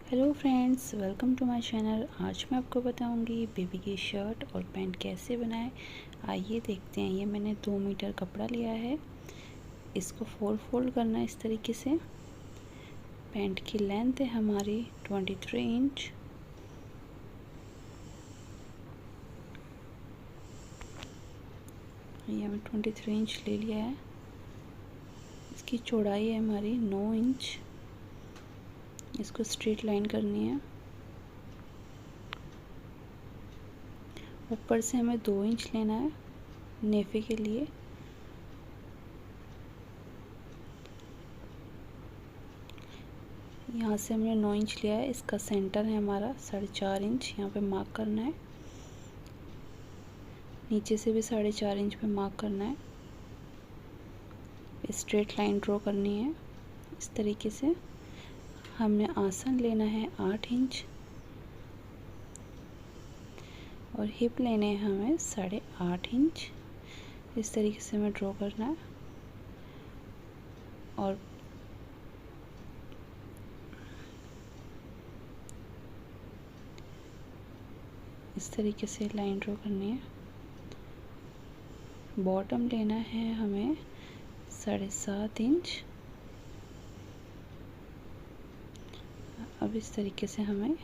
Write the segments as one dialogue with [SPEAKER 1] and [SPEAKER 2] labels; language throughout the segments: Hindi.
[SPEAKER 1] Hello friends, welcome to my channel. आज मैं आपको बताऊंगी बेबी की शर्ट और पैंट कैसे बनाएं। आइए देखते हैं। ये मैंने 2 मीटर कपड़ा लिया है। इसको 4 फोल्ड करना है इस तरीके से। पैंट की लेंथ है हमारी 23 इंच। ये हमें 23 इंच ले लिया है। इसकी चौड़ाई है हमारी 9 इंच। इसको स्ट्रेट लाइन करनी है। ऊपर से हमें 2 इंच लेना है नेफे के लिए। यहाँ से हमने 9 इंच लिया है। इसका सेंटर है हमारा 4.5 इंच। यहाँ पे मार्क करना है। नीचे से भी 4.5 इंच पे मार्क करना है। स्ट्रेट लाइन ड्रॉ करनी है इस तरीके से। हमने आसन लेना है 8 इंच और हिप लेने हैं हमें 8.5 इंच। इस तरीके से हमें ड्रॉ करना है और इस तरीके से लाइन ड्रॉ करनी है। बॉटम लेना है हमें 7.5 इंच। अब इस तरीके से हमें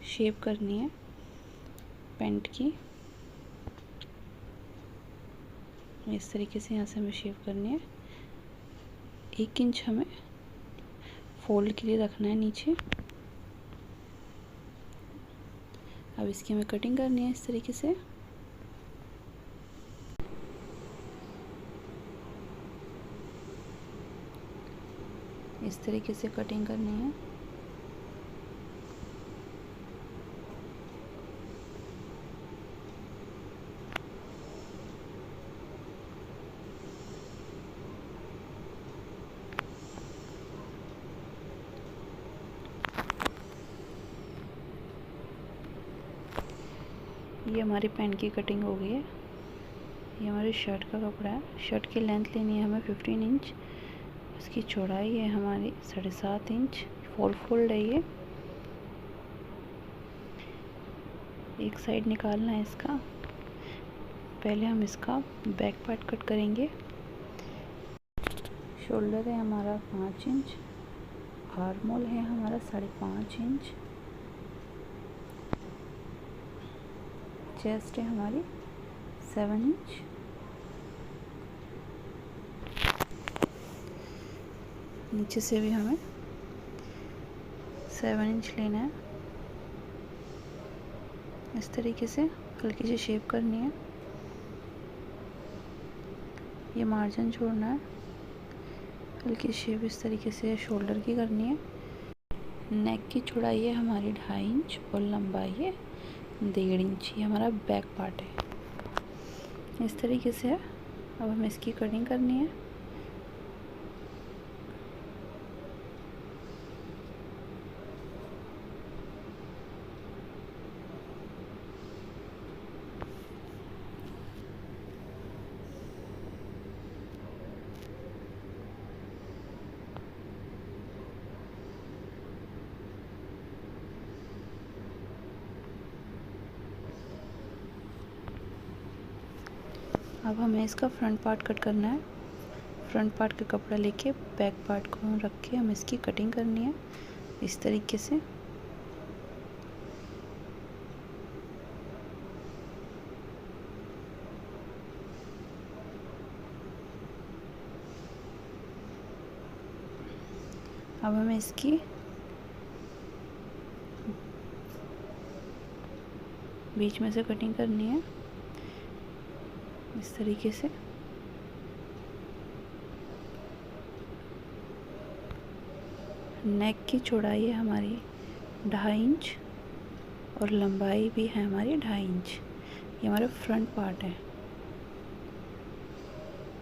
[SPEAKER 1] शेप करनी है पैंट की। इस तरीके से यहाँ से हमें शेप करनी है। 1 इंच हमें फोल्ड के लिए रखना है नीचे। अब इसकी हमें कटिंग करनी है इस तरीके से। इस तरीके से कटिंग करनी है। ये हमारी पैंट की कटिंग हो गई है। ये हमारी शर्ट का कपड़ा है। शर्ट की लेंथ लेनी है हमें 15 इंच। इसकी चौड़ाई है हमारी 7.5 इंच। 4 फोल्ड है ये। एक साइड निकालना है इसका। पहले हम इसका बैक पार्ट कट करेंगे। शोल्डर है हमारा 5 इंच। आर्म होल है हमारा 5.5 इंच। चेस्ट है हमारी 7 इंच। नीचे से भी हमें 7 इंच लेना है। इस तरीके से हल्की सी शेप करनी है। ये मार्जिन छोड़ना है। हल्की शेप इस तरीके से शोल्डर की करनी है। नेक की चौड़ाई है हमारी 2.5 इंच और लंबाई है 1.5 इंच। ये हमारा बैक पार्ट है। इस तरीके से है। अब हमें इसकी कटिंग करनी है। अब हमें इसका फ्रंट पार्ट कट करना है। फ्रंट पार्ट का कपड़ा लेके बैक पार्ट को रख के हमें इसकी कटिंग करनी है इस तरीके से। अब हमें इसकी बीच में से कटिंग करनी है इस तरीके से। नेक की चौड़ाई है हमारी 2.5 इंच और लंबाई भी है हमारी 2.5 इंच। ये हमारा फ्रंट पार्ट है।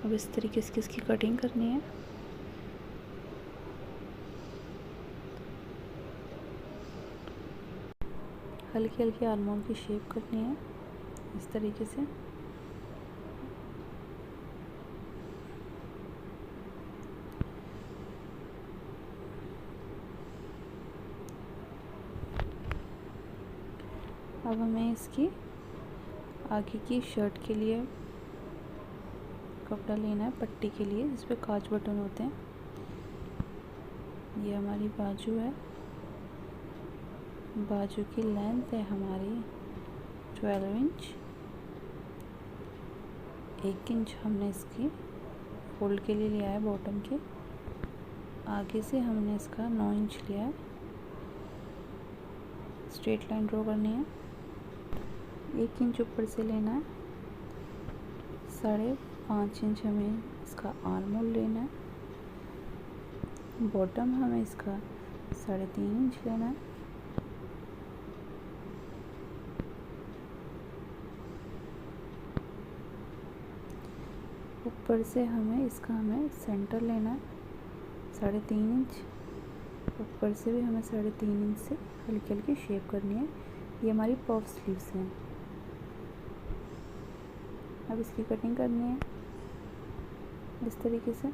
[SPEAKER 1] अब इस तरीके से इसकी कटिंग करनी है। हल्की हल्की आर्मोल की शेप करनी है इस तरीके से। अब हमें इसकी आगे की शर्ट के लिए कपड़ा लेना है, पट्टी के लिए, जिस पे काज बटन होते हैं। ये हमारी बाजू है, बाजू की लेंथ है हमारी 12 इंच। 1 इंच हमने इसकी फोल्ड के लिए लिया है बॉटम के। आगे से हमने इसका 9 इंच लिया है। स्ट्रेट लाइन ड्रॉ करनी है। 1 इंच ऊपर से लेना है। 5.5 इंच हमें इसका आर्म होल लेना है। बॉटम हमें इसका 3.5 इंच लेना है। ऊपर से हमें सेंटर लेना है 3.5 इंच। ऊपर से भी हमें 3.5 इंच से हल्की हल्की शेप करनी है। ये हमारी पफ स्लीव्स हैं। अब इसकी कटिंग करनी है इस तरीके से।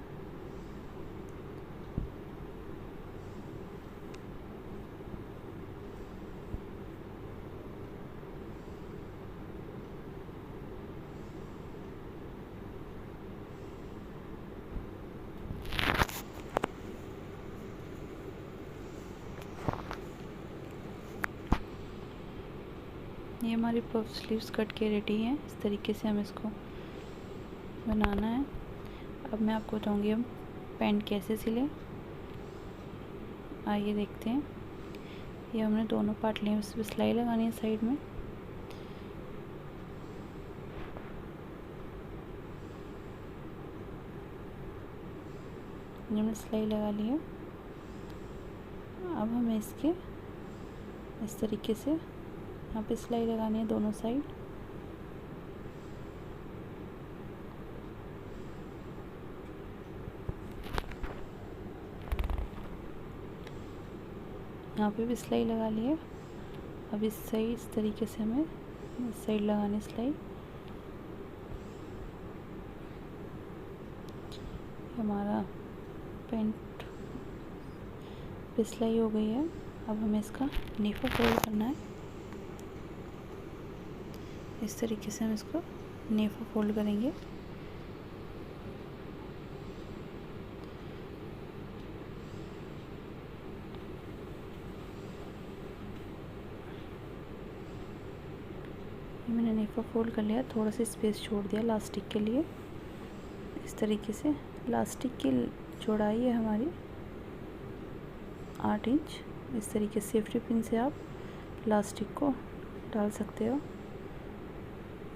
[SPEAKER 1] ये हमारी पफ स्लीव्स कट के रेडी हैं। इस तरीके से हमें इसको बनाना है। अब मैं आपको बताऊंगी हम पैंट कैसे सिलें। आइए देखते हैं। ये हमने दोनों पार्ट लिए, उस पर सिलाई लगानी है साइड में। ये हमने सिलाई लगा ली है। अब हमें इसके इस तरीके से यहाँ पे सिलाई लगानी है दोनों साइड। यहाँ पे भी सिलाई लगा ली है। अब इस साइड इस तरीके से हमें इस साइड लगानी सिलाई। हमारा पैंट पे सिलाई हो गई है। अब हमें इसका नीफा फोल्ड करना है। इस तरीके से हम इसको नीफा फोल्ड करेंगे। मैंने नीफा फोल्ड कर लिया। थोड़ा सा स्पेस छोड़ दिया लास्टिक के लिए। इस तरीके से लास्टिक की चौड़ाई है हमारी 8 इंच। इस तरीके से सेफ्टी पिन से आप लास्टिक को डाल सकते हो।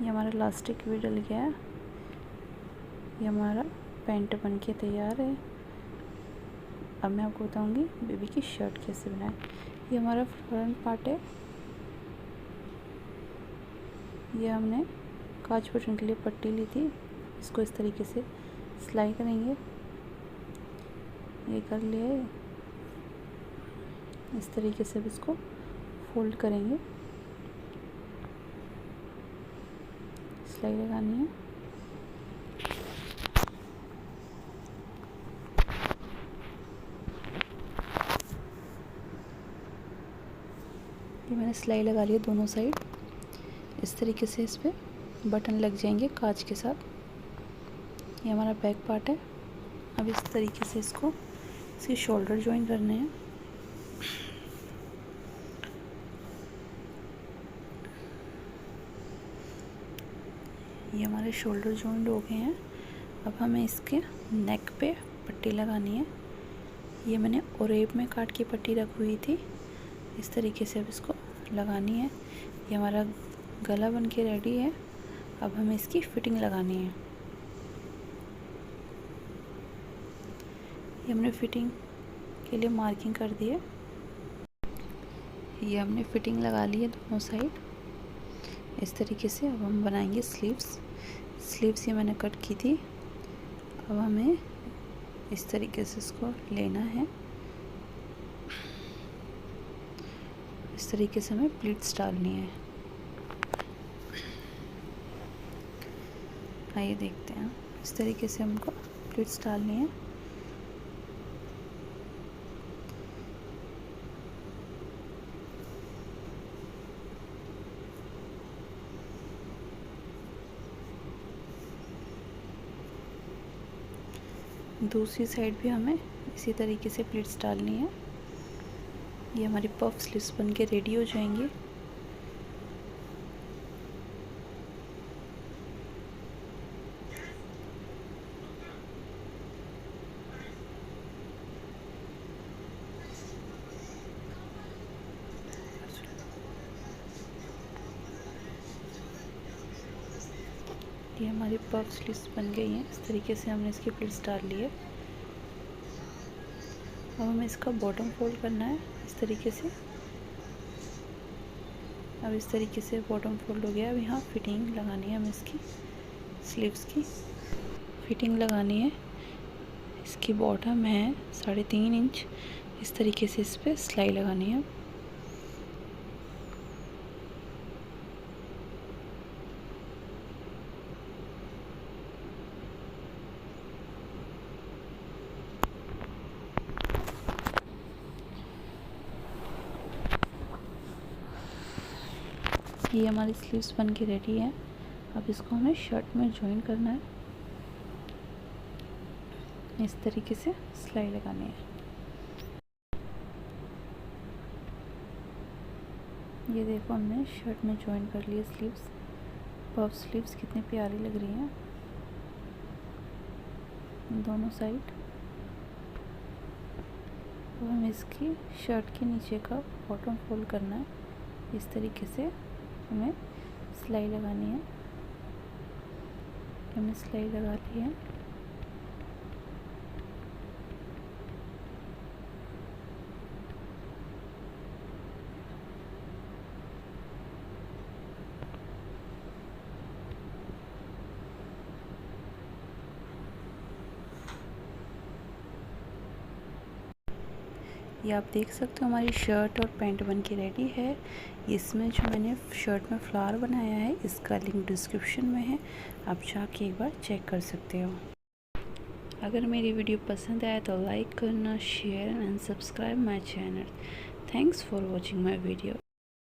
[SPEAKER 1] ये हमारा लास्टिक भी डल गया है। ये हमारा पैंट बन के तैयार है। अब मैं आपको बताऊंगी बेबी की शर्ट कैसे बनाएं। ये हमारा फ्रंट पार्ट है। ये हमने काज बटन के लिए पट्टी ली थी। इसको इस तरीके से सिलाई करेंगे। ये कर लिए। इस तरीके से अब इसको फोल्ड करेंगे। सिलाई लगानी है। ये मैंने सिलाई लगा ली है दोनों साइड। इस तरीके से इस पे बटन लग जाएंगे काज के साथ। ये हमारा बैक पार्ट है। अब इस तरीके से इसकी शोल्डर ज्वाइन करने हैं। ये हमारे शोल्डर जॉइंट हो गए हैं। अब हमें इसके नेक पे पट्टी लगानी है। ये मैंने ओरेब में काट की पट्टी रखी हुई थी। इस तरीके से अब इसको लगानी है। ये हमारा गला बन के रेडी है। अब हमें इसकी फिटिंग लगानी है। ये हमने फिटिंग के लिए मार्किंग कर दी है। ये हमने फिटिंग लगा ली है दोनों साइड। इस तरीके से अब हम बनाएंगे स्लीव्स ये मैंने कट की थी। अब हमें इस तरीके से इसको लेना है। इस तरीके से हमें प्लीट्स डालनी है। आइए देखते हैं। इस तरीके से हमको प्लीट्स डालनी है। दूसरी साइड भी हमें इसी तरीके से प्लेट्स डालनी है। ये हमारी पफ स्लीव्स बन के रेडी हो जाएंगी। ये हमारी पफ स्लीव्स बन गई हैं। इस तरीके से हमने इसकी प्लेट्स डाल ली है। अब हमें इसका बॉटम फोल्ड करना है इस तरीके से। अब इस तरीके से बॉटम फोल्ड हो गया। अब यहाँ फिटिंग लगानी है हमें इसकी स्लीव्स की फिटिंग लगानी है। इसकी बॉटम है 3.5 इंच। इस तरीके से इस पर सिलाई लगानी है। ये हमारी स्लीव्स बन के रेडी है। अब इसको हमें शर्ट में जॉइन करना है। इस तरीके से सिलाई लगानी है। ये देखो हमने शर्ट में जॉइन कर लिया स्लीव्स। पफ स्लीव्स कितनी प्यारी लग रही हैं दोनों साइड। अब हमें इसकी शर्ट के नीचे का बॉटम फोल्ड करना है। इस तरीके से हमें सिलाई लगानी है। हमने सिलाई लगा ली है। ये आप देख सकते हो हमारी शर्ट और पैंट बन के रेडी है। इसमें जो मैंने शर्ट में फ्लावर बनाया है इसका लिंक डिस्क्रिप्शन में है, आप जाके एक बार चेक कर सकते हो। अगर मेरी वीडियो पसंद आए तो लाइक करना, share and subscribe my channel. Thanks for watching my video.